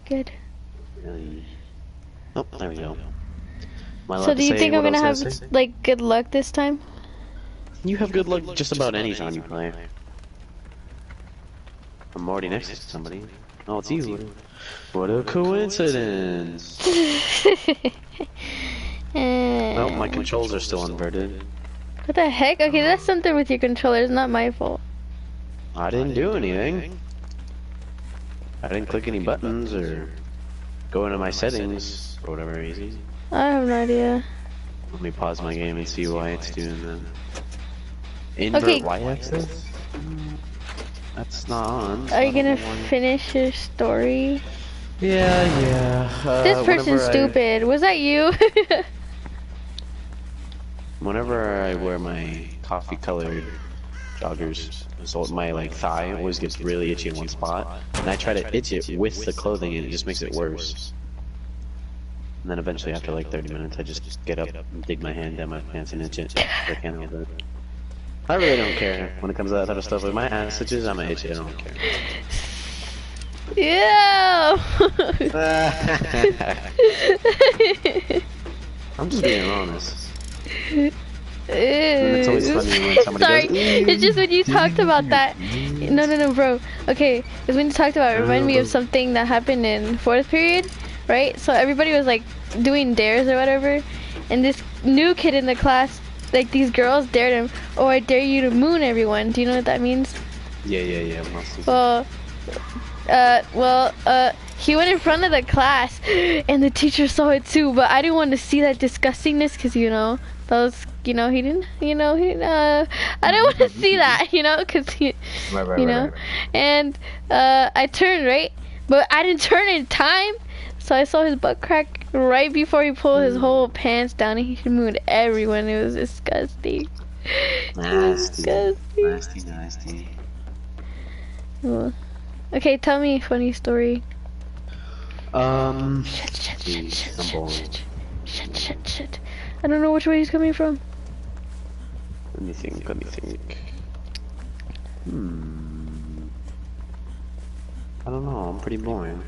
Good. Oh, there we go. So do you think I'm gonna have like good luck this time? You have good luck just about any time you play. I'm already next to somebody. Oh, it's you. What a coincidence. Oh, my controls are still inverted. What the heck? Okay, that's something with your controller. It's not my fault. I didn't do anything. I didn't click any buttons or go into my settings for whatever reason. I have no idea. Let me pause my game and see why it's doing that. Invert y-axis? That's not on. Are you gonna finish your story? Yeah. This person's stupid. Was that you? Whenever I wear my coffee-colored joggers, so my like thigh always gets really itchy in one spot, and I try to itch it with the clothing, and it just makes it worse. And then eventually, after like 30 minutes, I just get up and dig my hand down my pants and itch it. I can't help it. I really don't care when it comes to that type of stuff. Like my ass itches, I'm gonna itch it. I don't care. Yeah. I'm just being honest. It's always funny when somebody Sorry, goes, it's just when you talked about that. No, bro. Okay, it's when you talked about it reminded me of something that happened in 4th period, right? So everybody was like doing dares or whatever, and this new kid in the class, like these girls dared him, oh, I dare you to moon everyone. Do you know what that means? Yeah. Well, he went in front of the class, and the teacher saw it too, but I didn't want to see that disgustingness, because, you know, that was, you know, I didn't want to see that, you know, because he, right. And, I turned, right, but I didn't turn in time, so I saw his butt crack right before he pulled his whole pants down, and he mooned everyone. It was disgusting. Nasty. Well, okay, tell me a funny story. Shit. I don't know which way he's coming from. Let me think. I don't know, I'm pretty boring.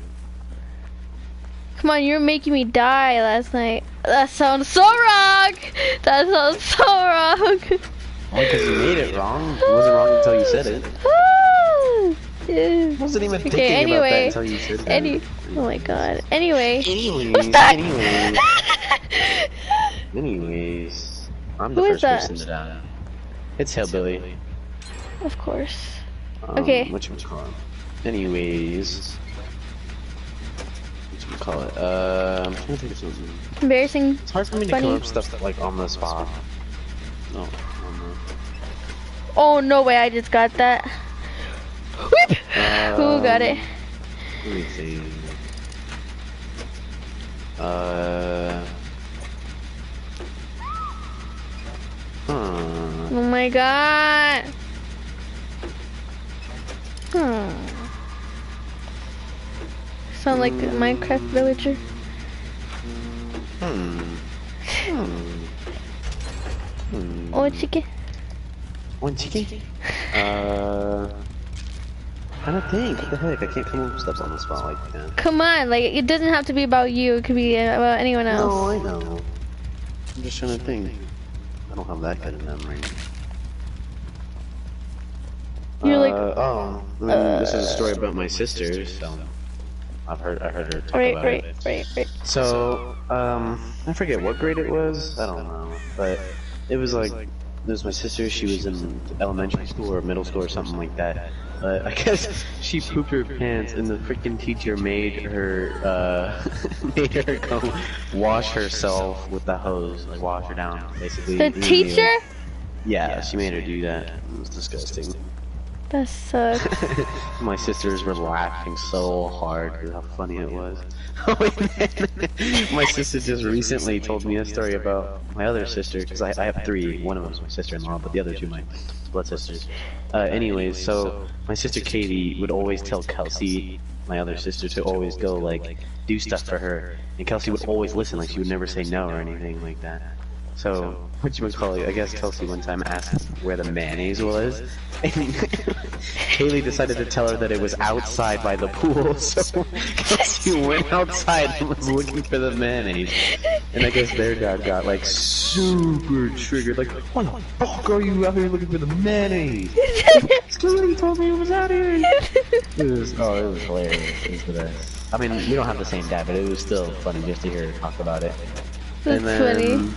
Come on, you're making me die last night. That sounds so wrong! That sounds so wrong! Well, because you made it wrong. It wasn't wrong until you said it. I wasn't even thinking about that until you said that. Oh my god. Anyways. Who's that? Anyways. I'm the first person to die. It's Hillbilly. Of course. Okay. Whatchamacallit. Anyways. Whatchamacallit. I'm trying to think of something. Embarrassing. It's hard for me to come up with stuff like on the spot. No. Oh, no way, I just got that. Whoop! Who got it? Let me see. Oh my god. Sound like a Minecraft villager. Oh, chicken. One chicken? I don't think. What the heck? I can't come up with stuff on the spot like that. Come on, like, it doesn't have to be about you. It could be about anyone else. No, I know. I'm just trying to think. I don't have that kind of memory. You're like... this is a story about my sister, so... I heard her talk about it. Right. So, I forget what grade it was. I don't know. But it was like... It was my sister. She was in elementary school or middle school or something like that. But I guess she pooped her pants, and the freaking teacher made her go wash herself with the hose, like wash her down, basically. The teacher? Yeah, she made her do that. It was disgusting. That sucks. My sisters were laughing so hard at how funny it was. My sister just recently told me a story about my other sister, because I have 3. One of them's my sister-in-law, but the other 2 my blood sisters. Anyways, so my sister Katie would always tell Kelsey, my other sister, to always go like do stuff for her, and Kelsey would always listen. Like she would never say no or anything like that. So, whatchamacallit, I guess Kelsey one time asked where the mayonnaise was, and Kaylee decided to tell her that it was outside by the pool, so Kelsey went outside and was looking for the mayonnaise. And I guess their dad got like super triggered, like, why the fuck are you out here looking for the mayonnaise? Somebody told me it was out here. It was hilarious. It was the best. I mean, we don't have the same dad, but it was still funny just to hear her talk about it. That's funny.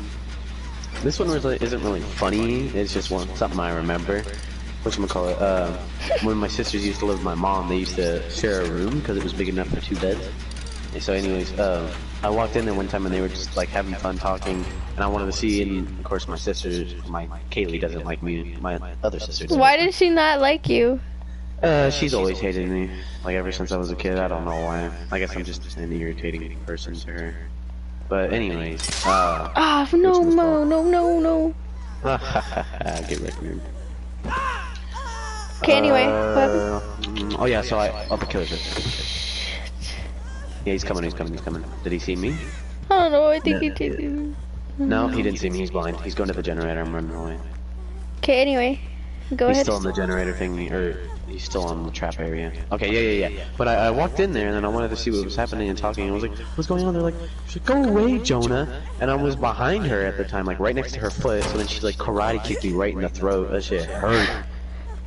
This one isn't really funny. It's just something I remember. Whatchamacallit, when my sisters used to live with my mom, they used to share a room because it was big enough for 2 beds. And so anyways, I walked in there one time and they were just like having fun talking, and I wanted to see, and of course my sisters, Kaylee doesn't like me, my other sister does. Why did she not like you? She's always hated me, like ever since I was a kid. I don't know why. I guess I'm just an irritating person to her. But anyways, no. Get recommended. Okay, anyway, what happened? Oh yeah, so the killer's Yeah, he's coming. Did he see me? I don't know, I think he did. No, he didn't see me, he's blind. He's going to the generator, I'm running away. Okay, anyway, go ahead. He's still in the generator thing, or he's still on the trap area. Okay, yeah. But I walked in there and then I wanted to see what was happening and talking, and I was like, what's going on? They're like, go away, Jonah. And I was behind her at the time, like right next to her foot, so then she like karate kicked me right in the throat. That shit hurt.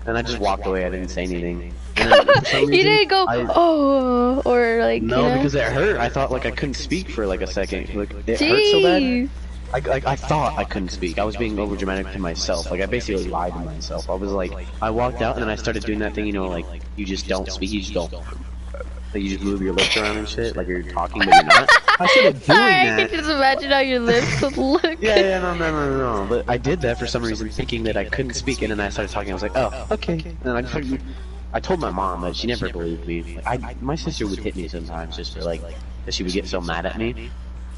And I just walked away, I didn't say anything. And then, for some reason, you didn't go, or like, no, you know? because it hurt. I thought like I couldn't speak for like a second. Like, it hurt so bad. I thought I couldn't speak. I was being over dramatic to myself. Like I basically lied to myself. I was like, I walked out and then I started doing that thing, you know, like you just don't speak, you just don't. Like you just move your lips around and shit, like you're talking but you're not. I started doing that. I can just imagine how your lips would look. Yeah, no. But I did that for some reason, thinking that I couldn't speak, and then I started talking. I was like, oh, okay. And then I told my mom, but she never believed me. Like, my sister would hit me sometimes just for like that she would get so mad at me.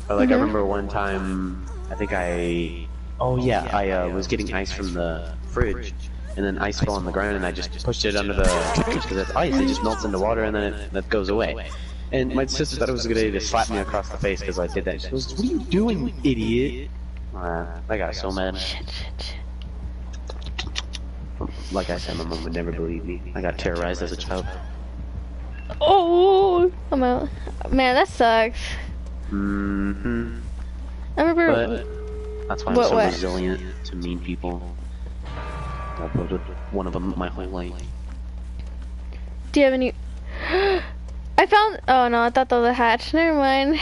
Or like I remember one time, I think I was getting ice from the fridge, and then ice fell on the ground, and I just pushed it under the fridge because that's ice. It just melts into water, and then that goes away. And my sister thought it was a good idea to slap me across the face because I did that. She goes, "What are you doing, idiot?" I got so mad. Like I said, my mom would never believe me. I got terrorized as a child. Oh, I'm out. Man, that sucks. Mm-hmm. I remember. But that's why I'm so resilient to mean people. I've voted one of them my whole life. Do you have any? I found. Oh no, I thought that was a hatch. Never mind.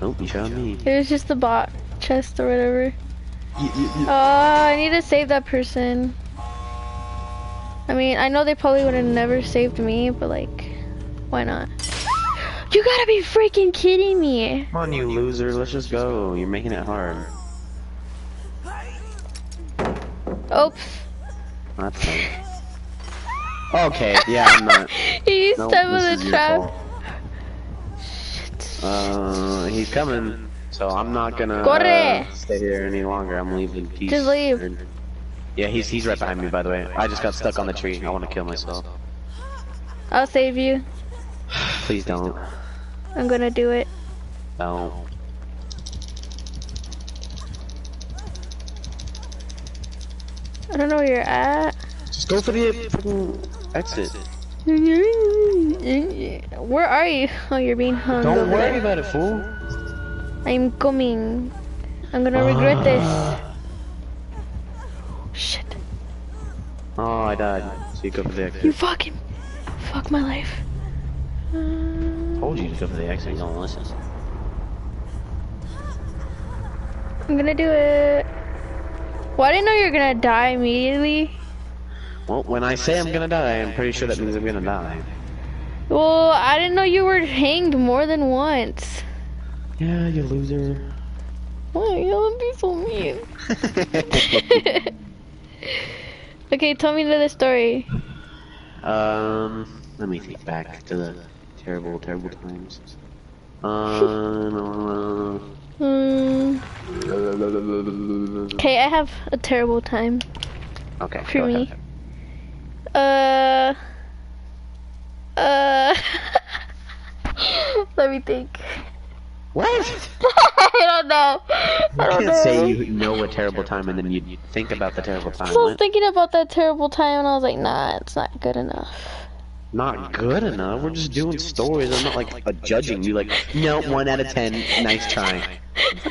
Nope, you found me. It was just the bot chest or whatever. Oh, I need to save that person. I mean, I know they probably would have never saved me, but like, why not? You gotta be freaking kidding me! Come on, you loser. Let's just go. You're making it hard. Oops. That's fine. Okay, yeah, I'm not. He used time with the trap. He's coming, so I'm not gonna stay here any longer. I'm leaving. Peace. Just leave. Yeah, he's right behind me, by the way. I just got stuck on the tree. I want to kill myself. I'll save you. Please don't. I'm gonna do it. No. I don't know where you're at. Just go for the exit. Where are you? Oh, you're being hung. Don't worry about it, fool. I'm coming. I'm gonna regret this. Shit. Oh, I died. So you go for the exit. You fucking fuck my life. Told you to go for the exit. You don't listen. I'm gonna do it. Well, I didn't know you were gonna die immediately. Well, when I say I'm gonna die, I'm pretty sure that means I'm gonna die. Well, I didn't know you were hanged more than once. Yeah, you loser. Why you don't be so mean? Okay, tell me the story. Let me think back to the terrible, terrible times. Okay, I have a terrible time. Okay. For me. Let me think. What? I don't know. I You don't can't know. say you know a terrible time and then you think about the terrible time. So I was What? thinking about that terrible time, and I was like, nah, it's not good enough. Not good enough. We're just doing stories. I'm not like judging you. Like, no, 1 out of 10. Nice try.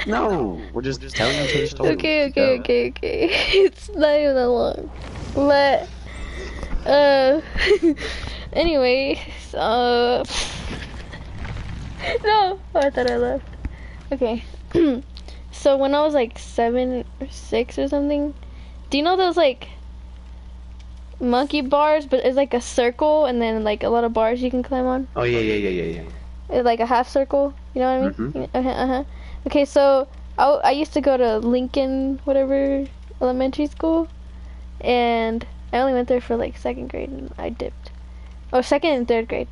No, we're just telling each other stories. Okay. It's not even that long. But, anyways, no, oh, I thought I left. Okay. So when I was like 7 or 6 or something, do you know those like monkey bars, but it's like a circle and then like a lot of bars you can climb on? Oh yeah. It's like a half circle, you know what I mean? Mhm. Uh-huh. Okay, so I used to go to Lincoln, whatever, elementary school, and I only went there for like 2nd grade and I dipped. Oh, 2nd and 3rd grade.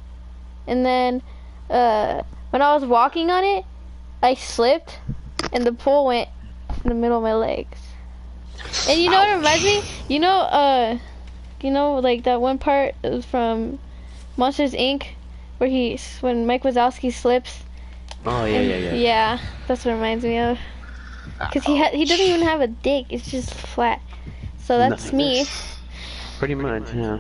And then, when I was walking on it, I slipped and the pole went in the middle of my legs. And you know what it reminds me? You know, like that one part from Monsters Inc. where when Mike Wazowski slips. Oh yeah. Yeah, that's what it reminds me of. Cause he doesn't even have a dick. It's just flat. So that's me. Pretty much, yeah.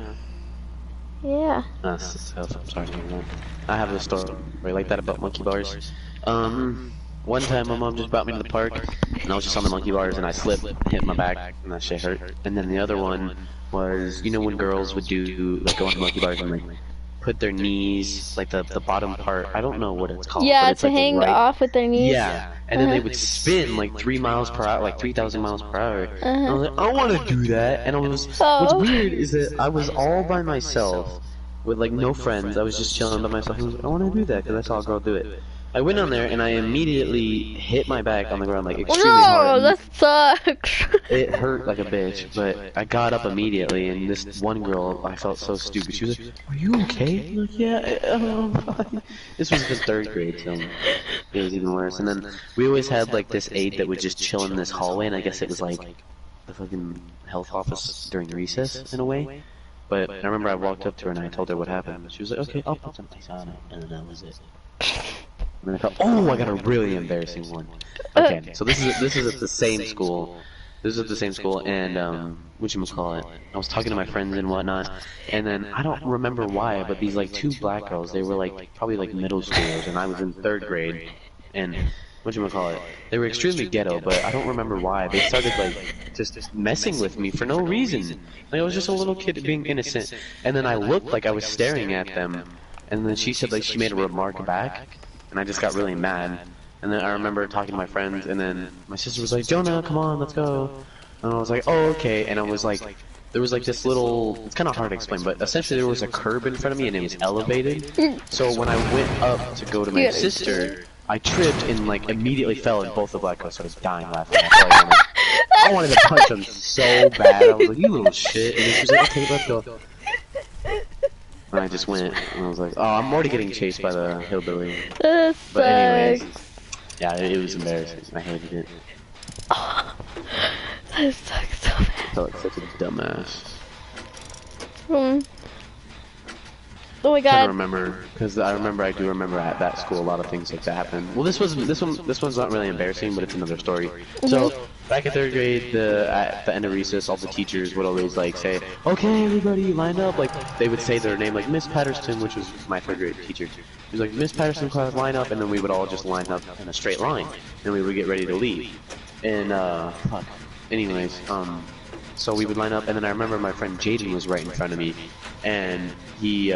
Yeah. That's tough. I'm sorry to hear that. I have a story like that about monkey bars. One time my mom just brought me to the park, and I was just on the monkey bars, and I slipped, hit my back, and that shit hurt. And then the other one was, you know, when girls would do like go on the monkey bars and like put their knees, like the bottom part. I don't know what it's called. Yeah, but it's to like hang right, off with their knees. Yeah, and then they would spin like 3 miles per hour, like 3,000 miles per hour. And I was like, I want to do that. And what's weird is that I was all by myself with like no friends. I was just chilling by myself. I was like, I want to do that because I saw a girl do it. I went on there and I immediately hit my back on the ground like extremely hard. No, that sucks. It hurt like a bitch, but I got up immediately, and this one girl, I felt so stupid. She was like, "Are you okay?" I'm like, "Yeah, I'm fine." This was the 3rd grade, so it was even worse. And then we always had like this aide that would just chill in this hallway, and I guess it was like the fucking health office during recess in a way. But I remember I walked up to her and I told her what happened. She was like, "Okay, I'll put some ice on it," and then that was it. And then I got a really embarrassing one. Okay, so this is at the same school. This is at the same school, and whatchamacallit, I was talking to my friends and whatnot, and then I don't remember why, but these like 2 black girls, they were like probably like middle schoolers, and I was in 3rd grade, and whatchamacallit, they were extremely ghetto, but I don't remember why. They started like just messing with me for no reason. Like I was just a little kid being innocent, and then I looked like I was staring at them, and then she said like she made a remark back. And I just got really mad. And then I remember talking to my friends, and then my sister was like, "Jonah, come on, let's go." And I was like, "Oh, okay." And I was like, there was like this little, it's kind of hard to explain, but essentially there was a curb in front of me and it was elevated. So when I went up to go to my sister, I tripped and like immediately fell, and both the black girls started dying laughing. I wanted to punch them so bad. I was like, "You little shit." And she was like, "Okay, let's go." And I just went, and I was like, "Oh, I'm already getting chased by the hillbilly." That But anyways, sucks. yeah, it was embarrassing. I hated it. Oh, that sucks so bad. I felt like such a dumbass. Oh my I god. remember, because I do remember at that school a lot of things like that happened. Well, this one's not really embarrassing, but it's another story. So back in 3rd grade, at the end of recess, all the teachers would always like say, "Okay, everybody, line up." Like they would say their name, like Miss Patterson, which was my 3rd grade teacher. She was like, "Miss Patterson, class, line up," and then we would all just line up in a straight line, and we would get ready to leave. And fuck. Anyways, so we would line up, and then I remember my friend Jaden was right in front of me, and he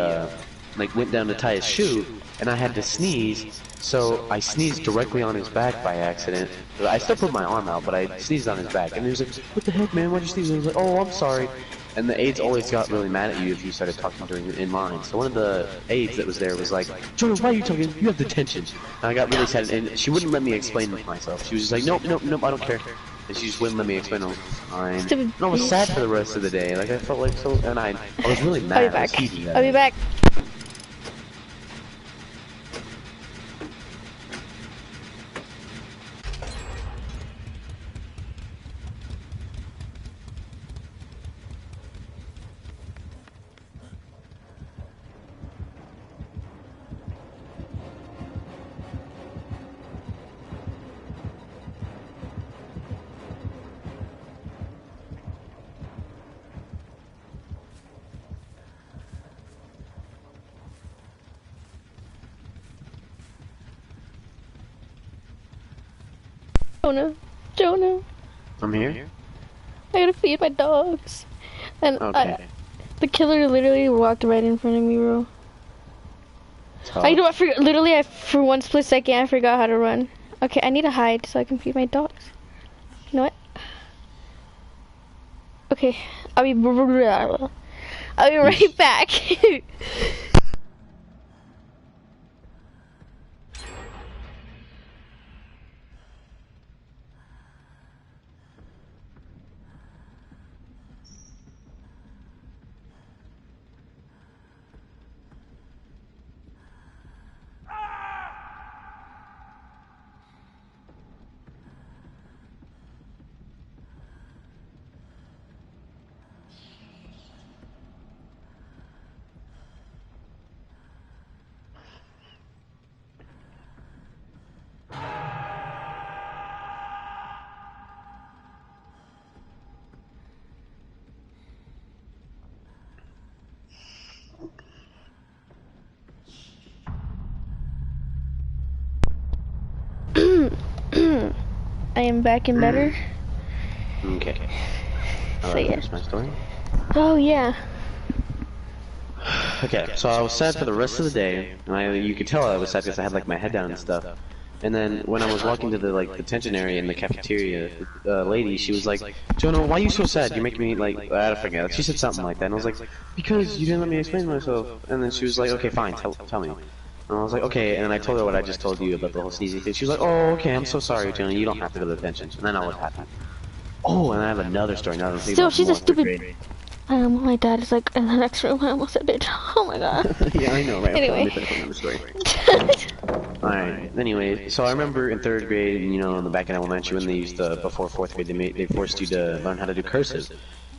like went down to tie his shoe, and I had to sneeze, so I sneezed directly on his back by accident. I still put my arm out, but I sneezed on his back, and he was like, "What the heck, man? Why'd you sneeze?" And I was like, "Oh, I'm sorry." And the aides always got really mad at you if you started talking during in line. So one of the aides that was there was like, "Jordan, why are you talking? You have detention." And I got really sad, and she wouldn't let me explain myself. She was just like, "Nope, I don't care." And she just wouldn't let me explain. I was fine. And I was sad for the rest of the day. Like I felt like so, and I was really mad. I'll be back. I'll be back. Jonah. Jonah. I'm here. I gotta feed my dogs. And Okay. the killer literally walked right in front of me, bro. So, I know. I forgot. Literally, for one split second, I forgot how to run. Okay, I need to hide so I can feed my dogs. You know what? Okay, I'll be right back. I am back and better. okay. So Alright, yeah. that's my story. Oh yeah. Okay, so I was sad for the rest of the day, and you could tell I was sad because I had like my head down and stuff. And then when I was walking to the like detention area in the cafeteria, the lady, she was like, "Jonah, why are you so sad? You make me like I forget." She said something like that, and I was like, "Because you didn't let me explain myself." And then she was like, "Okay, fine, tell me." And I was like, "Okay," and then I told her what I just told you about the whole sneezing thing. She was like, "Oh, okay, I'm so sorry, Jonah. You don't have to go to detention." And then I was happy. Oh, and I have another story. Now that I'm thinking Still, about she's a more third stupid. grade. My dad is like in the next room. I almost said bitch. Oh my god. Yeah, I know, right? Anyway. Let me finish another story. Alright, anyway, so I remember in third grade, you know, in the back in elementary when they used before fourth grade, they forced you to learn how to do cursive.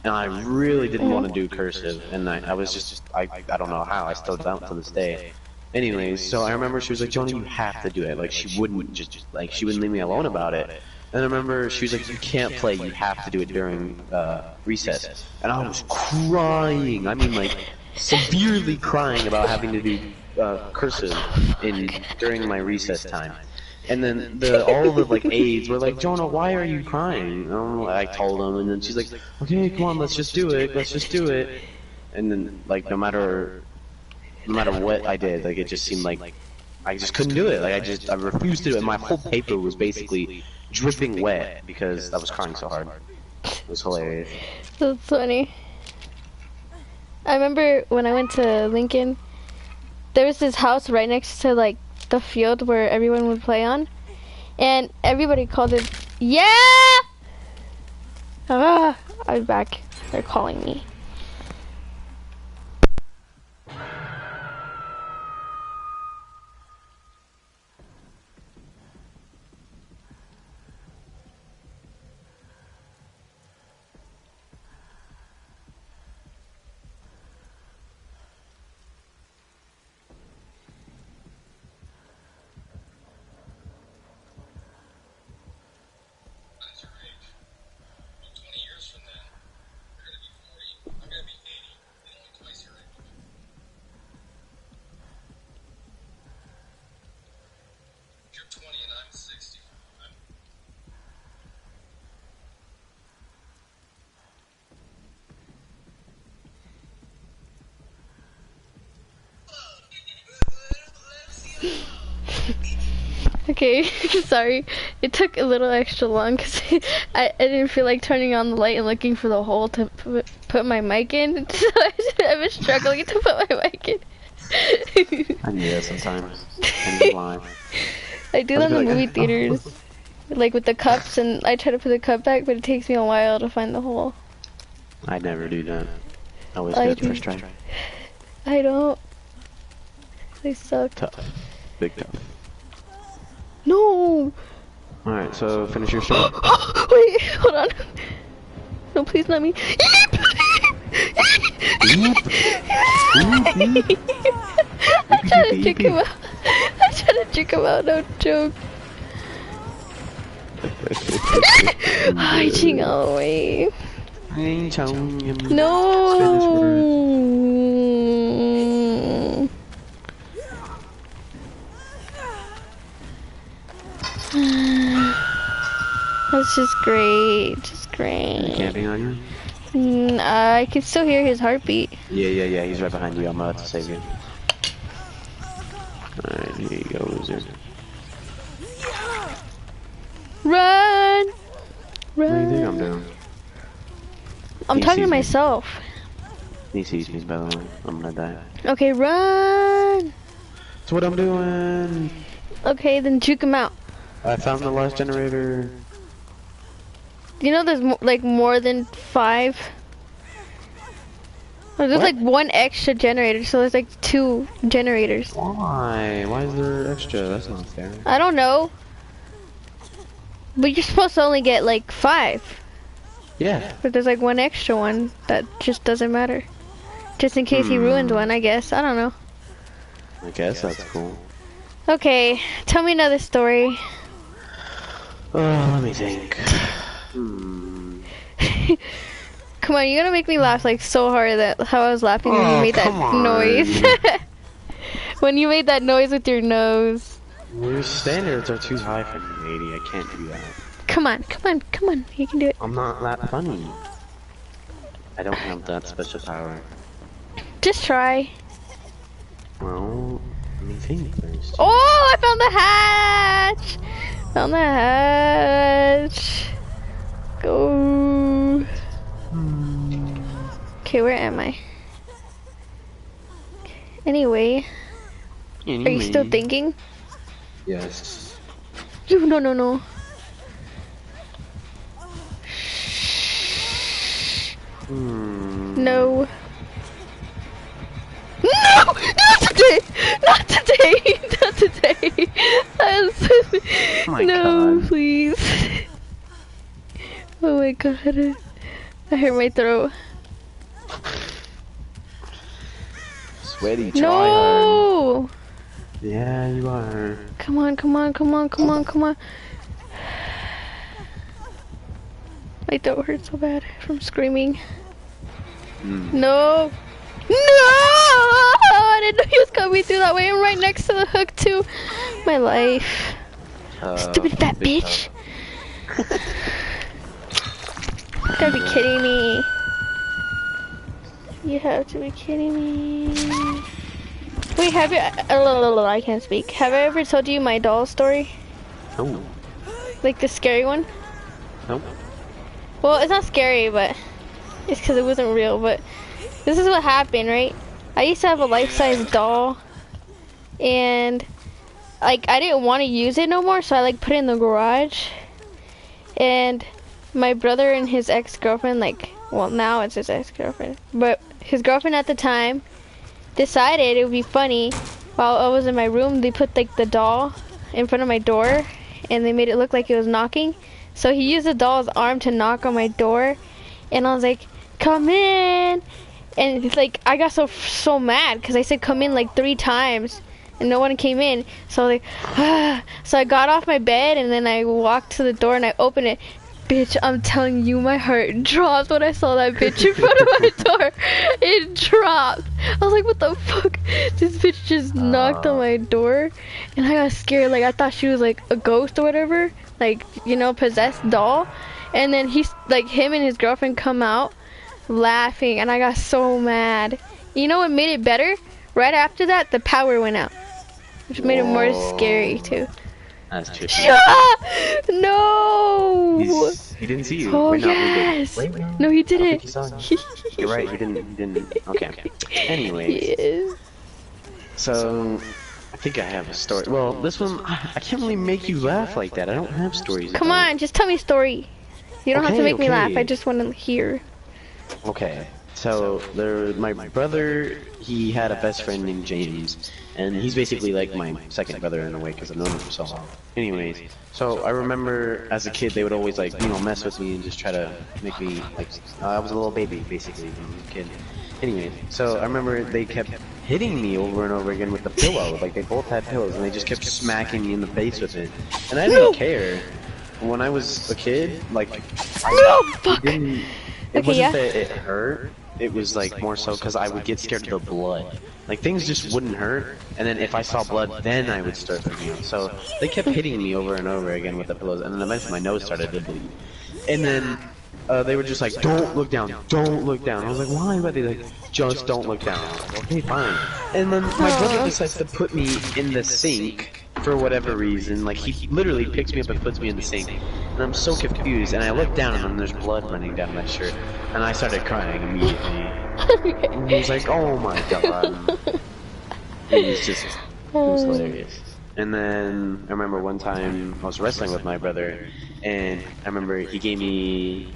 And I really didn't want to do cursive, and I was just, I don't know how, I still don't to this day. Anyways, so I remember she was like, Jonah, you have to do it. Like, she wouldn't like, she wouldn't leave me alone about it. And I remember she was like, you can't play, you have to do it during, recess. And I was crying, I mean, like, severely crying about having to do, cursive during my recess time. And then all the like aides were like, Jonah, why are you crying? I told them, and then she's like, okay, come on, let's just do it. And then like no matter what I did, like it just seemed like I just couldn't do it. Like I refused to do it. My whole paper was basically dripping wet because I was crying so hard. It was hilarious. That's funny. I remember when I went to Lincoln, there was this house right next to like the field where everyone would play on, and everybody called it, yeah! I'm back. They're calling me. Okay, sorry. It took a little extra long because I didn't feel like turning on the light and looking for the hole to put my mic in. So I was struggling to put my mic in. I do that sometimes. I do that in the movie theaters, like with the cups, and I try to put the cup back, but it takes me a while to find the hole. I never do that. I always I get it do. first try. I don't. They suck. Tough. Big tough. No! Alright, so finish your story. Wait, hold on. No, please not me. I'm trying to trick him out. I'm trying to trick him out, no joke. Hiding away. No. That's just great. Just Is he great. camping on you? I can still hear his heartbeat. Yeah, he's right behind you. I'm about to save you. Alright, here you go, loser. Run! What do you think Run! I'm doing? I'm He talking to sees me. myself. He sees me, by the way. I'm gonna die. Okay, run! That's what I'm doing! Okay, then juke him out. I found the last generator. You know there's like more than 5? Oh, there's What? like 1 extra generator, so there's like 2 generators. Why? Why is there extra? That's not fair. I don't know. But you're supposed to only get like 5. Yeah. But there's like 1 extra one that just doesn't matter. Just in case he ruined one, I guess. I don't know. I guess that's cool. Okay, tell me another story. Oh, let me think. Hmm. Come on, you're gonna make me laugh like so hard that how I was laughing when you Oh, made that come on. noise. When you made that noise with your nose. Your standards are too high for me, lady. I can't do that. Come on, you can do it. I'm not that funny. I don't have that special power. Just try. Well, let me think first. Oh, I found the hatch! Found the hatch. Go. Okay, where am I? Anyway, are you still thinking? Yes. No. Hmm. No. No! Not today! Not today! Not today! Oh my No, God. please. Oh my god. I hurt my throat. Sweaty tryhard. No! Yeah, you are. Come on. My throat hurts so bad from screaming. No! No! I didn't know he was coming through that way. I'm right next to the hook too. My life. Stupid fat big bitch. You gotta be kidding me. You have to be kidding me. Wait, have you? I can't speak. Have I ever told you my doll story? No. Like the scary one? Nope. Well, it's not scary, but it's because it wasn't real. But this is what happened, right? I used to have a life-size doll, and like I didn't want to use it no more, so I like put it in the garage. And my brother and his ex-girlfriend, like, well, now it's his ex-girlfriend, but his girlfriend at the time decided it would be funny while I was in my room. They put like the doll in front of my door, and they made it look like it was knocking. So he used the doll's arm to knock on my door, and I was like, "Come in!" And it's like I got so mad because I said "come in" like 3 times, and no one came in. So like, so I got off my bed and then I walked to the door and I opened it. Bitch, I'm telling you, my heart dropped when I saw that bitch in front of my door. It dropped. I was like, what the fuck? This bitch just knocked on my door, and I got scared. Like I thought she was like a ghost or whatever, like, you know, possessed doll. And then he's like, him and his girlfriend come out laughing, and I got so mad. You know what made it better? Right after that, the power went out, which made it more scary too. That's true. No! He didn't see you. Oh Wait, no, he yes! didn't. Wait, No, he I don't think didn't. he saw you. You're right, he didn't. Okay. Anyways, Yes. so I think I have a story. Well, this one, I can't really make you laugh like that. I don't have stories. Come on, just tell me a story. You don't have to Okay, make me laugh. okay. I just want to hear. Okay, so my brother, he had a best friend named James, and he's basically like my second brother in a way because I've known him for so long. Anyways, so I remember as a kid they would always like, you know, mess with me and just try to make me like, I was a little baby basically when I was a kid. Anyway, so I remember they kept hitting me over and over again with the pillow. Like they both had pillows and they just kept smacking me in the face with it, and I didn't care. When I was a kid, like, No, fuck. it Okay, wasn't yeah. that it hurt. It was like more so because I would get scared of the blood. Like things just wouldn't hurt, and then if I saw blood, then I would start freaking out. So they kept hitting me over and over again with the pillows, and then eventually my nose started to bleed. And then they were just like, "Don't look down, don't look down." I was like, "Why?" But they like, "Just don't look down." I was like, "Okay, fine." And then my brother decides to put me in the sink for whatever reason. Like he literally picks me up and puts me in the sink, and I'm so confused. And I look down, and then there's blood running down my shirt, and I started crying immediately. And he was like, "Oh my god!" It was hilarious. And then I remember one time I was wrestling with my brother, and I remember he gave me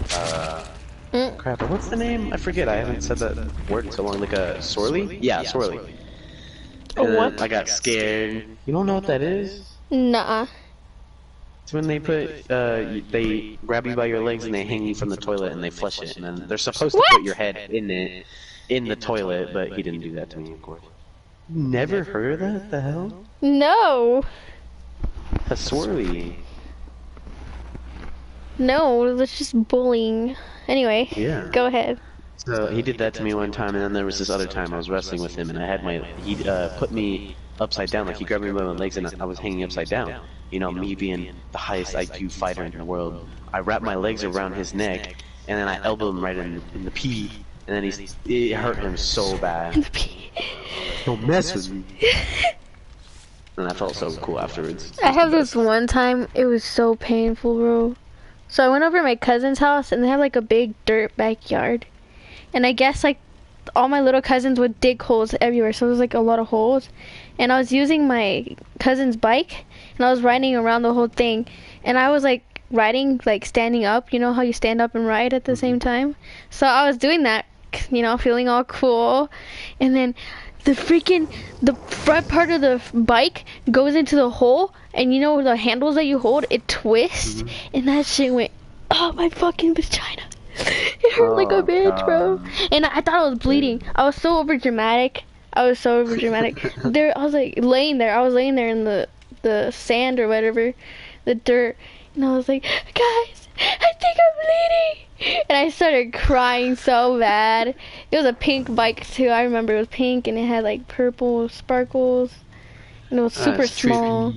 crap. What's the name? I forget. I haven't said that word in so long. Like a swirly? Yeah, swirly. And what? I got scared. You don't know what that is? Nuh-uh. It's when they put they grab you by your legs and they hang you from the toilet and they flush it, and then they're supposed to put your head in the toilet, but he didn't do that to me, of course. Never heard of that? The hell? No. A swirly. No, that's just bullying. Anyway, Yeah. go ahead. So he did that to me one time, and then there was this other time I was wrestling with him, and I had he put me upside down, like he grabbed me by my legs, and I was hanging upside down. You know, me being the highest IQ fighter in the world, I wrapped my legs around his neck, and then I elbowed him right in the pee, and then it hurt him so bad. Don't mess with me. And I felt so cool afterwards. I have this one time, it was so painful, bro. So I went over to my cousin's house, and they have like a big dirt backyard. And I guess like all my little cousins would dig holes everywhere, so there was like a lot of holes. And I was using my cousin's bike, and I was riding around the whole thing. And I was like riding, like standing up, you know how you stand up and ride at the same time? So I was doing that, you know, feeling all cool. And then the front part of the bike goes into the hole, and you know the handles that you hold, it twists, and that shit went up my fucking vagina. It hurt like a bitch, bro. And I thought I was bleeding. I was so over dramatic. I was like laying there. I was laying there in the sand or whatever, the dirt, and I was like, guys, I think I'm bleeding. And I started crying so bad. It was a pink bike too. I remember it was pink, and it had like purple sparkles, and it was super small.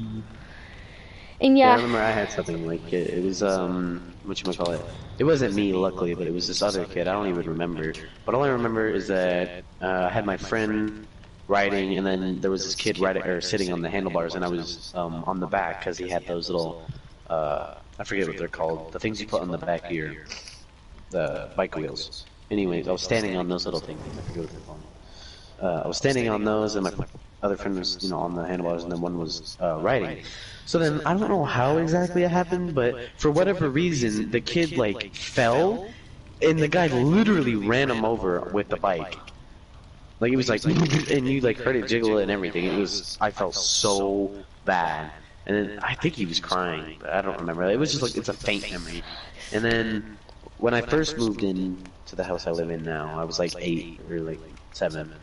And yeah. I remember I had something like it. It was whatchamacallit. It wasn't me, luckily, but it was this other kid. I don't even remember. But all I remember is that I had my friend riding, and then there was this kid sitting on the handlebars, and I was on the back because he had those little I forget what they're called, the things you put on the back of the bike wheels. Anyways, I was standing on those little things. I forget what they're called. I was standing on those, and my other friend was, you know, on the handlebars, and then one was riding. So then, I don't know how exactly it happened, but for whatever reason, the kid, like, fell, and the guy literally ran him over with the bike. Like, it was like, and you, like, heard it jiggle and everything. I felt so bad. And then, I think he was crying, but I don't remember. It was just like, it's a faint memory. And then, when I first moved in to the house I live in now, I was like 8 or like 7.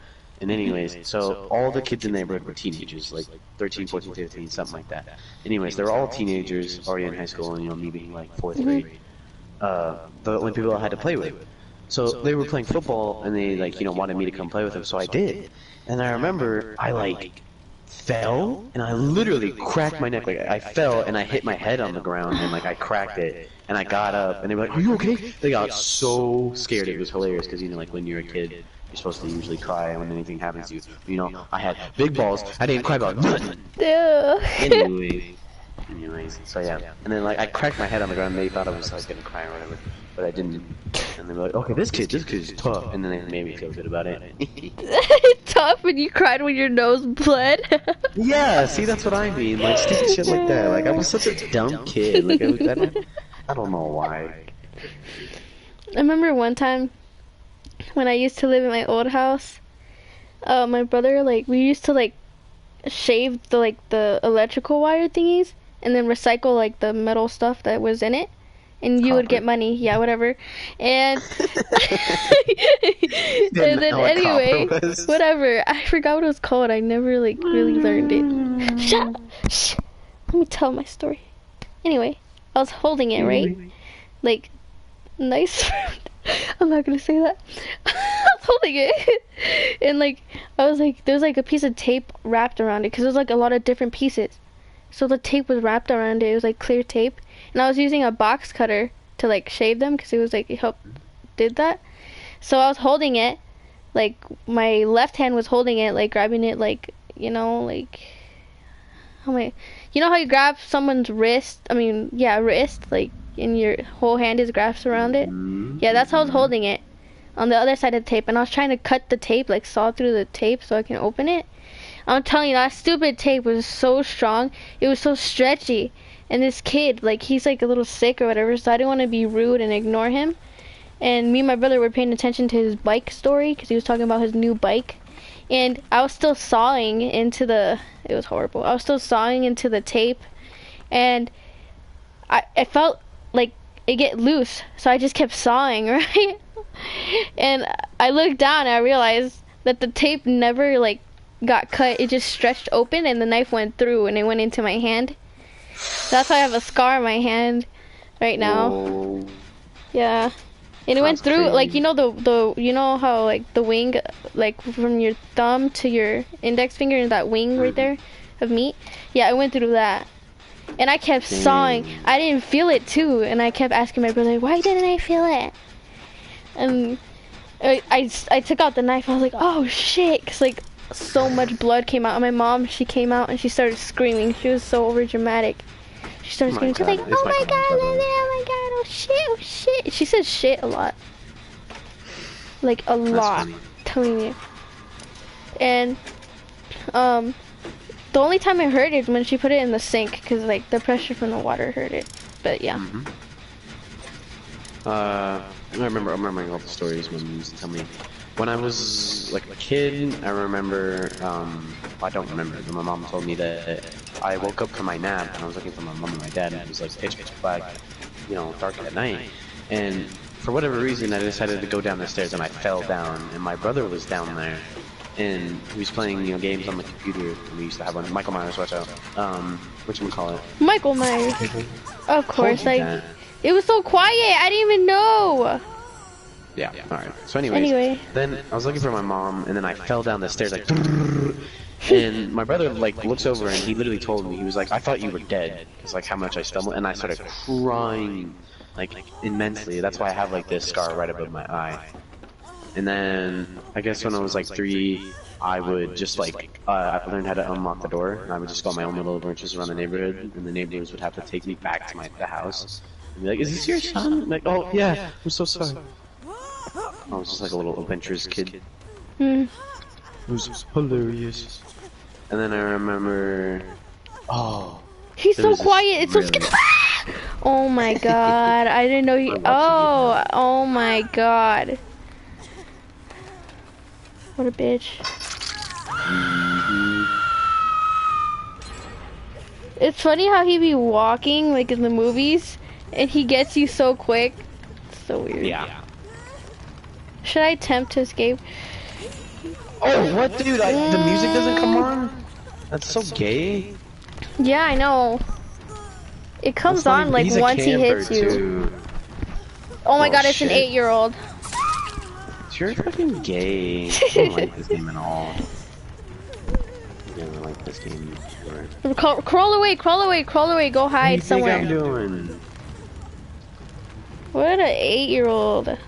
And anyways, so all the kids in the neighborhood were teenagers, like 13, 14, 15, something like that. Anyways, they were all teenagers, already in high school, and you know, me being like 4th grade. The only people I had to play with. So they were playing football, and they like, you know, wanted me to come play with them, so I did. And I remember I like fell, and I literally cracked my neck. Like I fell, and I hit my head on the ground, and like I cracked it. And I got up, and they were like, "Are you okay?" They got so scared. It was hilarious because, you know, like when you're a kid, you're supposed to usually cry when anything happens to you. You know, I had big balls. I didn't cry about nothing. Anyways, so yeah. And then like I cracked my head on the ground, and they thought I was like gonna cry or whatever, but I didn't. And they were like, "Okay, this kid's tough," and then they made me feel good about it. Tough when you cried when your nose bled? Yeah, see, that's what I mean. Like stupid shit like that. Like I was such a dumb kid. Like I don't know why. I remember one time when I used to live in my old house, my brother, like, we used to like shave the electrical wire thingies and then recycle like the metal stuff that was in it, and you would get money, yeah, whatever. And and then anyway, whatever, I forgot what it was called. I never like really learned it. Shut up. Shh. Let me tell my story. Anyway, I was holding it, right? Like, nice. I'm not gonna say that. I was holding it, and like I was like, there was like a piece of tape wrapped around it because there was like a lot of different pieces. So the tape was wrapped around it. It was like clear tape, and I was using a box cutter to like shave them because it was like it helped did that. So I was holding it, like my left hand was holding it, like grabbing it, like like you know how you grab someone's wrist? I mean, yeah, wrist, like, and your whole hand is grasped around it. Yeah, that's how I was holding it on the other side of the tape, and I was trying to cut the tape, like saw through the tape so I can open it. I'm telling you, that stupid tape was so strong. It was so stretchy. And this kid, like, he's like a little sick or whatever, so I didn't want to be rude and ignore him. And me and my brother were paying attention to his bike story because he was talking about his new bike. And I was still sawing into the, it was horrible. I was still sawing into the tape. And I felt like it get loose. So I just kept sawing, right? And I looked down and I realized that the tape never, like, got cut. It just stretched open and the knife went through and it went into my hand. That's why I have a scar on my hand right now. Whoa. Yeah. And it went through, crazy. like, you know you know how, like, the wing, like, from your thumb to your index finger and that wing right there of meat? Yeah, it went through that. And I kept sawing. I didn't feel it, too. And I kept asking my brother, why didn't I feel it? And I took out the knife. I was like, oh, shit. Because, like, so much blood came out. And my mom, she came out and she started screaming. She was so over dramatic. She started screaming. She's like, oh my god, oh shit, oh shit. She says shit a lot. Like a lot. Telling you. And the only time I heard it is when she put it in the sink because like the pressure from the water hurt it. But yeah. I remember all the stories when you used to tell me. When I was like a kid, I remember, I don't remember, but my mom told me that I woke up from my nap and I was looking for my mom and my dad and it was like pitch black, dark at night. And for whatever reason, I decided to go down the stairs and I fell down and my brother was down there and he was playing, games on the computer. And we used to have one, Michael Myers, watch out. Whatchamacallit? Michael Myers. Of course, like, it was so quiet, I didn't even know. Yeah, alright. So anyways, then I was looking for my mom, and then I fell down the stairs, like, and my brother, like, looks over, and he literally told me, he was like, I thought you were dead, because, like, how much I stumbled, and I started crying, like, immensely. That's why I have, like, this scar right above my eye. And then, I guess when I was, like, 3, I would just, like, I learned how to unlock the door, and I would just go on my own little adventures around the neighborhood, and the neighbors would have to take me back to the house, and be like, is this your son? I'm like, oh, yeah, I'm so sorry. I was just like a little adventurous kid. It was hilarious. And then I remember, he's so quiet. It's so scary. Oh my god! I didn't know he. Oh my god! What a bitch! It's funny how he be walking like in the movies, and he gets you so quick. It's so weird. Yeah. Should I attempt to escape? Oh, what, dude? The music doesn't come on? That's so gay. Yeah, I know. It comes on like once he hits you. Too. Oh my god, it's an 8-year-old. You're fucking gay. I don't like this game at all. I don't like this game. Crawl away, crawl away, crawl away. Go hide somewhere. What do you think I'm doing? What an 8-year-old.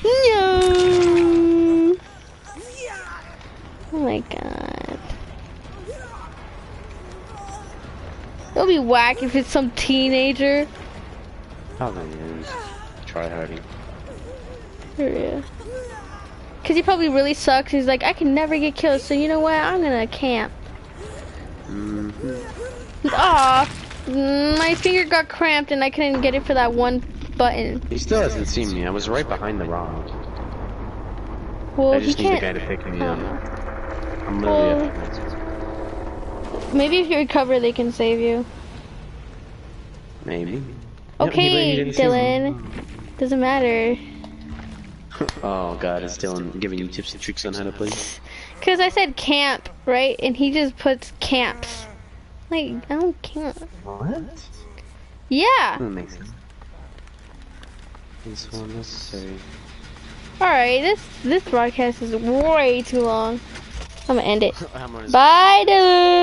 No. Oh my god. It'll be whack if it's some teenager. Probably is. Try harding. Yeah. Cause he probably really sucks. He's like, I can never get killed, so you know what? I'm gonna camp. Aw, my finger got cramped and I couldn't get it for that one button. He still hasn't seen me. I was right behind the rock. Well, I just he need can't. the guy to pick me up. I'm Well, literally maybe if you recover, they can save you. Maybe. Okay, Yep, Dylan. Doesn't matter. Oh god, is Dylan giving you tips and tricks on how to play? Cause I said camp, right? And he just puts camps. Like, I don't camp. What? Yeah. That makes sense. It's so unnecessary. Alright, this broadcast is way too long. I'm gonna end it. I'm gonna Bye, dude.